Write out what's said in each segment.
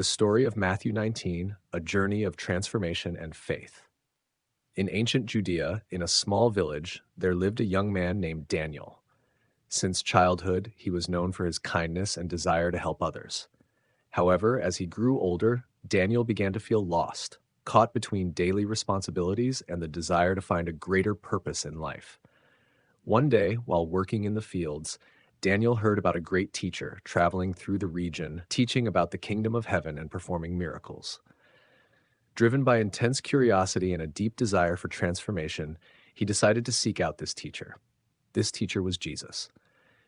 The story of Matthew 19, a journey of transformation and faith. In ancient Judea, in a small village, there lived a young man named Daniel. Since childhood, he was known for his kindness and desire to help others. However, as he grew older, Daniel began to feel lost, caught between daily responsibilities and the desire to find a greater purpose in life. One day, while working in the fields, Daniel heard about a great teacher traveling through the region, teaching about the kingdom of heaven and performing miracles. Driven by intense curiosity and a deep desire for transformation, he decided to seek out this teacher. This teacher was Jesus.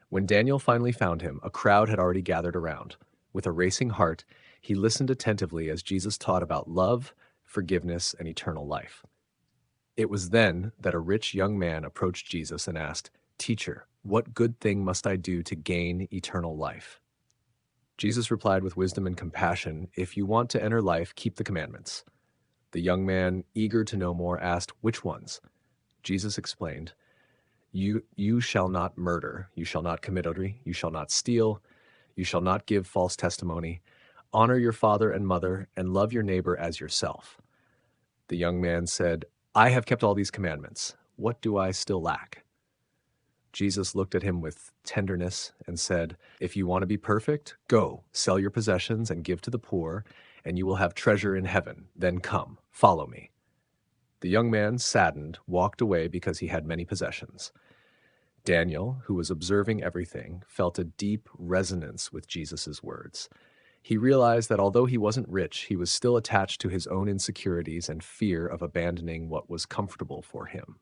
When Daniel finally found him, a crowd had already gathered around. With a racing heart, he listened attentively as Jesus taught about love, forgiveness, and eternal life. It was then that a rich young man approached Jesus and asked, "Teacher, what good thing must I do to gain eternal life?" Jesus replied with wisdom and compassion, "If you want to enter life, keep the commandments." The young man, eager to know more, asked, "Which ones?" Jesus explained, You shall not murder, you shall not commit adultery, you shall not steal, you shall not give false testimony, honor your father and mother, and love your neighbor as yourself." The young man said, "I have kept all these commandments. What do I still lack?" Jesus looked at him with tenderness and said, "If you want to be perfect, go, sell your possessions and give to the poor, and you will have treasure in heaven. Then come, follow me." The young man, saddened, walked away because he had many possessions. Daniel, who was observing everything, felt a deep resonance with Jesus' words. He realized that although he wasn't rich, he was still attached to his own insecurities and fear of abandoning what was comfortable for him.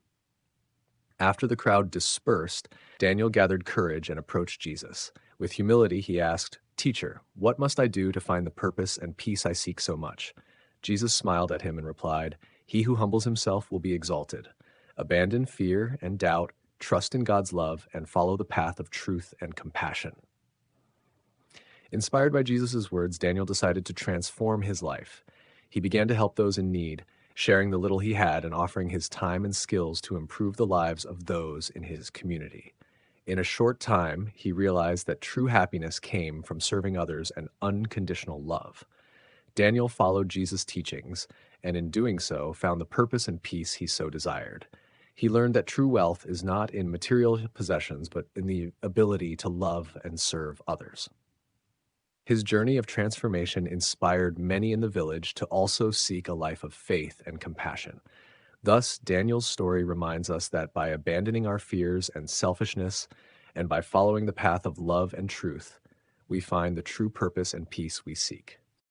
After the crowd dispersed, Daniel gathered courage and approached Jesus. With humility, he asked, "Teacher, what must I do to find the purpose and peace I seek so much?" Jesus smiled at him and replied, "He who humbles himself will be exalted. Abandon fear and doubt, trust in God's love, and follow the path of truth and compassion." Inspired by Jesus' words, Daniel decided to transform his life. He began to help those in need, sharing the little he had and offering his time and skills to improve the lives of those in his community. In a short time, he realized that true happiness came from serving others and unconditional love. Daniel followed Jesus' teachings, and in doing so, found the purpose and peace he so desired. He learned that true wealth is not in material possessions, but in the ability to love and serve others. His journey of transformation inspired many in the village to also seek a life of faith and compassion. Thus, Daniel's story reminds us that by abandoning our fears and selfishness, and by following the path of love and truth, we find the true purpose and peace we seek.